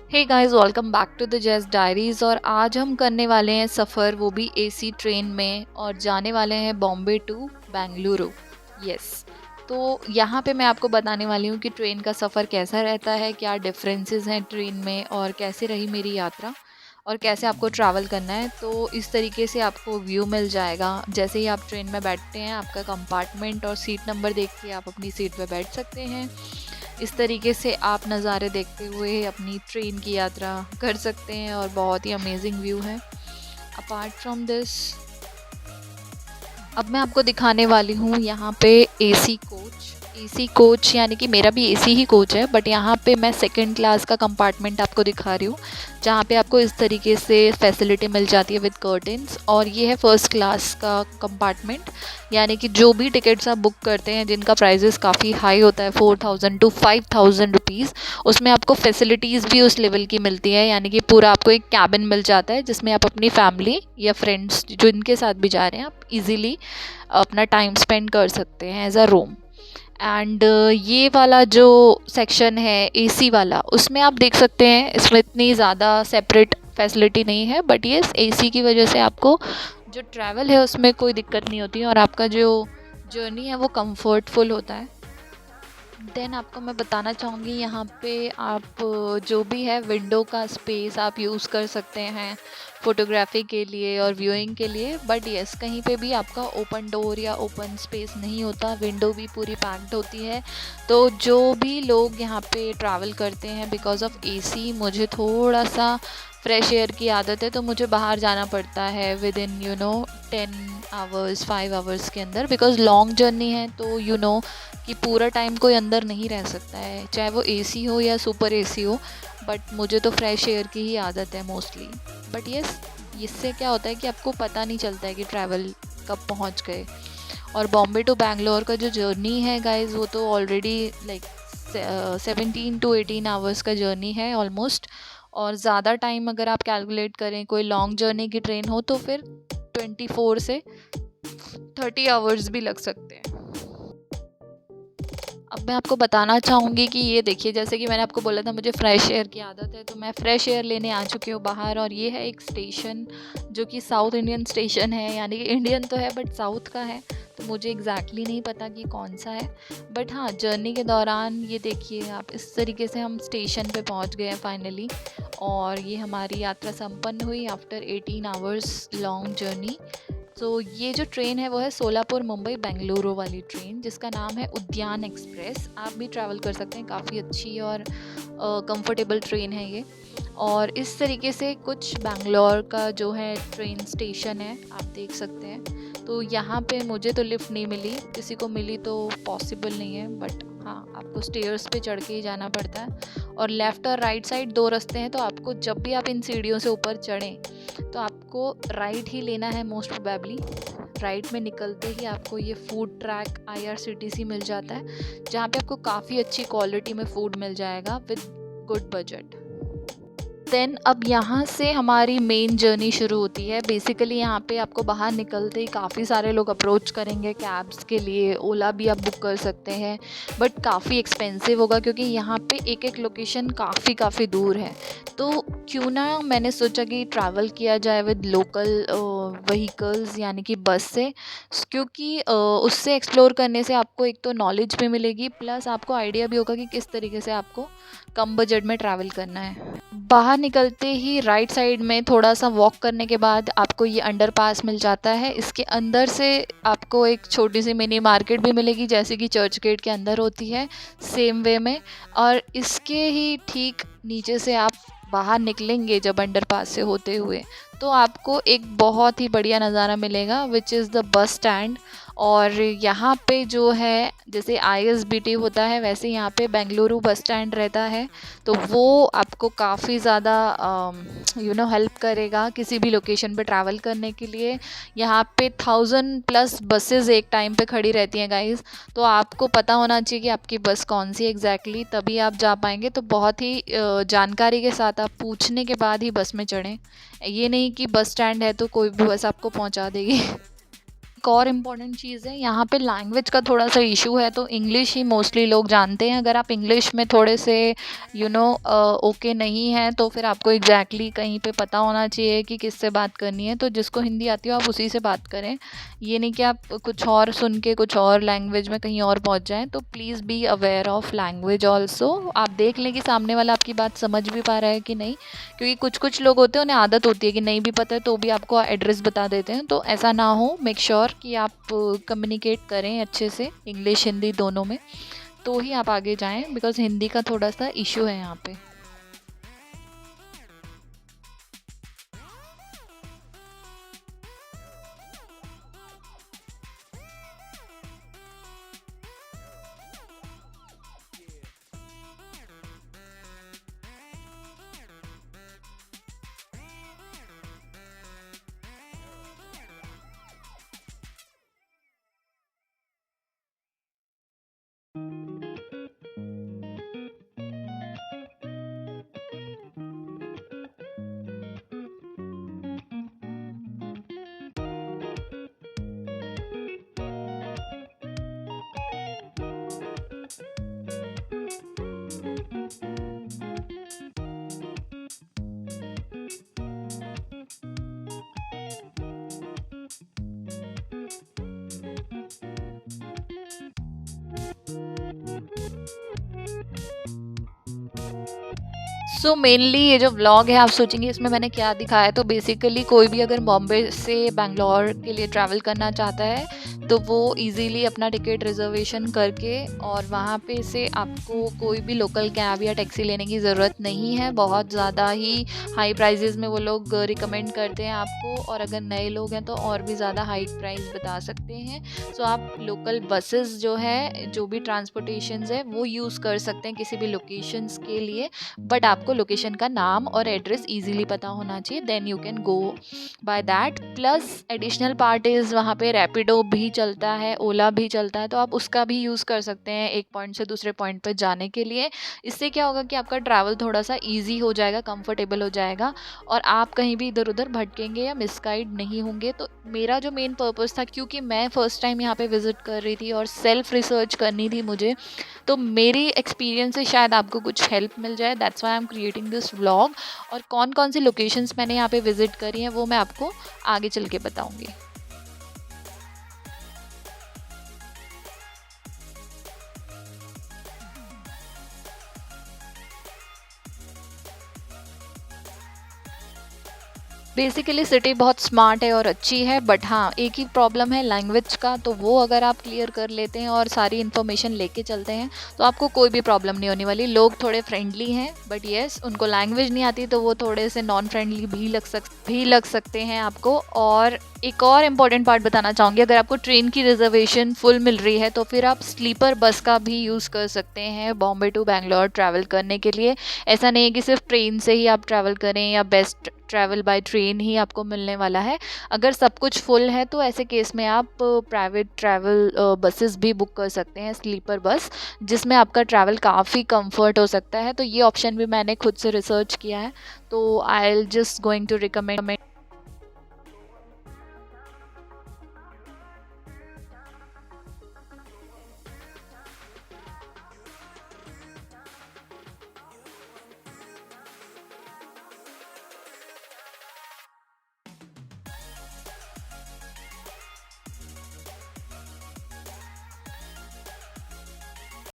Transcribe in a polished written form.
Hey guys, welcome back to the Jazz Diaries. और आज हम करने वाले हैं सफ़र, वो भी एसी ट्रेन में, और जाने वाले हैं बॉम्बे टू बेंगलुरु। यस। तो यहाँ पे मैं आपको बताने वाली हूँ कि ट्रेन का सफ़र कैसा रहता है, क्या डिफरेंसेस हैं ट्रेन में, और कैसे रही मेरी यात्रा, और कैसे आपको ट्रैवल करना है। तो इस तरीके से आपको व्यू मिल जाएगा। जैसे ही आप ट्रेन में बैठते हैं, आपका कंपार्टमेंट और सीट नंबर देख के आप अपनी सीट पे बैठ सकते हैं। इस तरीके से आप नज़ारे देखते हुए अपनी ट्रेन की यात्रा कर सकते हैं, और बहुत ही अमेजिंग व्यू है। अपार्ट फ्रॉम दिस, अब मैं आपको दिखाने वाली हूँ यहाँ पे एसी कोच। एसी कोच यानी कि मेरा भी एसी ही कोच है, बट यहाँ पे मैं सेकंड क्लास का कंपार्टमेंट आपको दिखा रही हूँ, जहाँ पे आपको इस तरीके से फैसिलिटी मिल जाती है विद कर्टेन्स। और ये है फर्स्ट क्लास का कंपार्टमेंट, यानी कि जो भी टिकट्स आप बुक करते हैं जिनका प्राइजेस काफ़ी हाई होता है, 4,000 टू 5,000 रुपीज़, उसमें आपको फैसिलिटीज़ भी उस लेवल की मिलती है। यानी कि पूरा आपको एक कैबिन मिल जाता है, जिसमें आप अपनी फैमिली या फ्रेंड्स जो इनके साथ भी जा रहे हैं, आप इजीली अपना टाइम स्पेंड कर सकते हैं एज अ रूम। एंड ये वाला जो सेक्शन है एसी वाला, उसमें आप देख सकते हैं इसमें इतनी ज़्यादा सेपरेट फैसिलिटी नहीं है, बट ये एसी की वजह से आपको जो ट्रैवल है उसमें कोई दिक्कत नहीं होती, और आपका जो जर्नी है वो कंफर्टफुल होता है। देन आपको मैं बताना चाहूँगी, यहाँ पे आप जो भी है विंडो का स्पेस आप यूज़ कर सकते हैं फ़ोटोग्राफी के लिए और व्यूइंग के लिए। बट यस, कहीं पे भी आपका ओपन डोर या ओपन स्पेस नहीं होता, विंडो भी पूरी पैक्ड होती है। तो जो भी लोग यहाँ पे ट्रैवल करते हैं बिकॉज़ ऑफ एसी, मुझे थोड़ा सा फ्रेश एयर की आदत है, तो मुझे बाहर जाना पड़ता है विद इन 10 आवर्स 5 आवर्स के अंदर, बिकॉज़ लॉन्ग जर्नी है। तो कि पूरा टाइम कोई अंदर नहीं रह सकता है, चाहे वो एसी हो या सुपर एसी हो। बट मुझे तो फ्रेश एयर की ही आदत है मोस्टली। बट यस, इससे क्या होता है कि आपको पता नहीं चलता है कि ट्रैवल कब पहुंच गए। और बॉम्बे टू बैंगलोर का जो जर्नी है गाइस, वो तो ऑलरेडी लाइक 17 to 18 आवर्स का जर्नी है ऑलमोस्ट। और ज़्यादा टाइम अगर आप कैलकुलेट करें, कोई लॉन्ग जर्नी की ट्रेन हो, तो फिर 24 से 30 आवर्स भी लग सकते हैं। अब मैं आपको बताना चाहूँगी कि ये देखिए, जैसे कि मैंने आपको बोला था मुझे फ़्रेश एयर की आदत है, तो मैं फ़्रेश एयर लेने आ चुकी हूँ बाहर। और ये है एक स्टेशन जो कि साउथ इंडियन स्टेशन है, यानी कि इंडियन तो है बट साउथ का है, तो मुझे एग्जैक्टली नहीं पता कि कौन सा है। बट हाँ, जर्नी के दौरान ये देखिए आप, इस तरीके से हम स्टेशन पे पहुँच गए हैं फाइनली। और ये हमारी यात्रा संपन्न हुई आफ्टर 18 आवर्स लॉन्ग जर्नी। तो ये जो ट्रेन है वो है सोलापुर मुंबई बेंगलुरु वाली ट्रेन, जिसका नाम है उद्यान एक्सप्रेस। आप भी ट्रैवल कर सकते हैं, काफ़ी अच्छी और कंफर्टेबल ट्रेन है ये। और इस तरीके से कुछ बैंगलोर का जो है ट्रेन स्टेशन है, आप देख सकते हैं। तो यहाँ पे मुझे तो लिफ्ट नहीं मिली, किसी को मिली तो पॉसिबल नहीं है, बट हाँ, आपको स्टेयर्स पे चढ़ के ही जाना पड़ता है। और लेफ़्ट और राइट साइड दो रास्ते हैं, तो आपको जब भी आप इन सीढ़ियों से ऊपर चढ़ें, तो आपको राइट ही लेना है मोस्ट प्रोबेबली। राइट में निकलते ही आपको ये फूड ट्रैक IRCTC मिल जाता है, जहाँ पे आपको काफ़ी अच्छी क्वालिटी में फ़ूड मिल जाएगा विद गुड बजट। देन अब यहाँ से हमारी मेन जर्नी शुरू होती है। बेसिकली यहाँ पे आपको बाहर निकलते ही काफ़ी सारे लोग अप्रोच करेंगे कैब्स के लिए, ओला भी आप बुक कर सकते हैं, बट काफ़ी एक्सपेंसिव होगा क्योंकि यहाँ पे एक एक लोकेशन काफ़ी दूर है। तो क्यों ना मैंने सोचा कि ट्रैवल किया जाए विद लोकल व्हीकल्स, यानी कि बस से, क्योंकि उससे एक्सप्लोर करने से आपको एक तो नॉलेज भी मिलेगी, प्लस आपको आइडिया भी होगा कि किस तरीके से आपको कम बजट में ट्रैवल करना है। बाहर निकलते ही राइट साइड में थोड़ा सा वॉक करने के बाद आपको ये अंडरपास मिल जाता है। इसके अंदर से आपको एक छोटी सी मिनी मार्केट भी मिलेगी, जैसे कि चर्च गेट के अंदर होती है, सेम वे में। और इसके ही ठीक नीचे से आप बाहर निकलेंगे जब अंडरपास से होते हुए, तो आपको एक बहुत ही बढ़िया नज़ारा मिलेगा, which is the bus stand. और यहाँ पे जो है, जैसे ISBT होता है, वैसे यहाँ पे बेंगलुरु बस स्टैंड रहता है। तो वो आपको काफ़ी ज़्यादा हेल्प करेगा किसी भी लोकेशन पे ट्रैवल करने के लिए। यहाँ पे 1000+ बसेस एक टाइम पे खड़ी रहती हैं गाइस, तो आपको पता होना चाहिए कि आपकी बस कौन सी एग्जैक्टली, तभी आप जा पाएंगे। तो बहुत ही जानकारी के साथ आप पूछने के बाद ही बस में चढ़ें। ये नहीं कि बस स्टैंड है तो कोई भी बस आपको पहुँचा देगी। एक और इम्पॉर्टेंट चीज़ है, यहाँ पे लैंग्वेज का थोड़ा सा इशू है, तो इंग्लिश ही मोस्टली लोग जानते हैं। अगर आप इंग्लिश में थोड़े से ओके नहीं है तो फिर आपको एग्जैक्टली कहीं पे पता होना चाहिए कि किससे बात करनी है। तो जिसको हिंदी आती हो आप उसी से बात करें, ये नहीं कि आप कुछ और सुन के कुछ और लैंग्वेज में कहीं और पहुँच जाएँ। तो please be aware of language also. आप देख लें कि सामने वाला आपकी बात समझ भी पा रहा है कि नहीं, क्योंकि कुछ कुछ लोग होते हैं उन्हें आदत होती है कि नहीं भी पता है तो भी आपको एड्रेस बता देते हैं। तो ऐसा ना हो, मेक श्योर कि आप कम्युनिकेट करें अच्छे से, इंग्लिश हिंदी दोनों में, तो ही आप आगे जाएं, बिकॉज़ हिंदी का थोड़ा सा इशू है यहाँ पे। सो मेनली ये जो व्लॉग है आप सोचेंगे इसमें मैंने क्या दिखाया है, तो बेसिकली कोई भी अगर बॉम्बे से बैंगलोर के लिए ट्रैवल करना चाहता है तो वो इजीली अपना टिकट रिजर्वेशन करके, और वहाँ पे से आपको कोई भी लोकल कैब या टैक्सी लेने की ज़रूरत नहीं है। बहुत ज़्यादा ही हाई प्राइजेज़ में वो लोग रिकमेंड करते हैं आपको, और अगर नए लोग हैं तो और भी ज़्यादा हाई प्राइस बता सकते हैं। सो आप लोकल बसेस जो है, जो भी ट्रांसपोर्टेशंस है वो यूज़ कर सकते हैं किसी भी लोकेशंस के लिए, बट आपको लोकेशन का नाम और एड्रेस इजीली पता होना चाहिए, then you can go by that. Plus additional part is वहाँ पे रैपिडो भी चलता है, ओला भी चलता है, तो आप उसका भी यूज़ कर सकते हैं एक पॉइंट से दूसरे पॉइंट पर जाने के लिए। इससे क्या होगा कि आपका ट्रैवल थोड़ा सा ईजी हो जाएगा, कंफर्टेबल हो जाएगा, और आप कहीं भी इधर उधर भटकेंगे या मिसगाइड नहीं होंगे। तो मेरा जो मेन पर्पस था, क्योंकि मैं फ़र्स्ट टाइम यहाँ पे विज़िट कर रही थी और सेल्फ रिसर्च करनी थी मुझे, तो मेरी एक्सपीरियंस से शायद आपको कुछ हेल्प मिल जाए, that's why I am creating this vlog. और कौन कौन सी लोकेशंस मैंने यहाँ पे विज़िट करी हैं वो मैं आपको आगे चल के बताऊँगी। बेसिकली सिटी बहुत स्मार्ट है और अच्छी है, बट हाँ एक ही प्रॉब्लम है लैंग्वेज का, तो वो अगर आप क्लियर कर लेते हैं और सारी इन्फॉर्मेशन लेके चलते हैं तो आपको कोई भी प्रॉब्लम नहीं होने वाली। लोग थोड़े फ्रेंडली हैं, बट येस उनको लैंग्वेज नहीं आती तो वो थोड़े से नॉन फ्रेंडली भी लग सकते हैं आपको। और एक और इम्पॉर्टेंट पार्ट बताना चाहूँगी, अगर आपको ट्रेन की रिजर्वेशन फुल मिल रही है तो फिर आप स्लीपर बस का भी यूज़ कर सकते हैं बॉम्बे टू बैंगलोर ट्रैवल करने के लिए। ऐसा नहीं है कि सिर्फ ट्रेन से ही आप ट्रैवल करें या बेस्ट ट्रैवल बाय ट्रेन ही आपको मिलने वाला है। अगर सब कुछ फुल है तो ऐसे केस में आप प्राइवेट ट्रैवल बसेस भी बुक कर सकते हैं, स्लीपर बस, जिसमें आपका ट्रैवल काफ़ी कंफर्ट हो सकता है। तो ये ऑप्शन भी मैंने खुद से रिसर्च किया है, तो I'll just going to recommend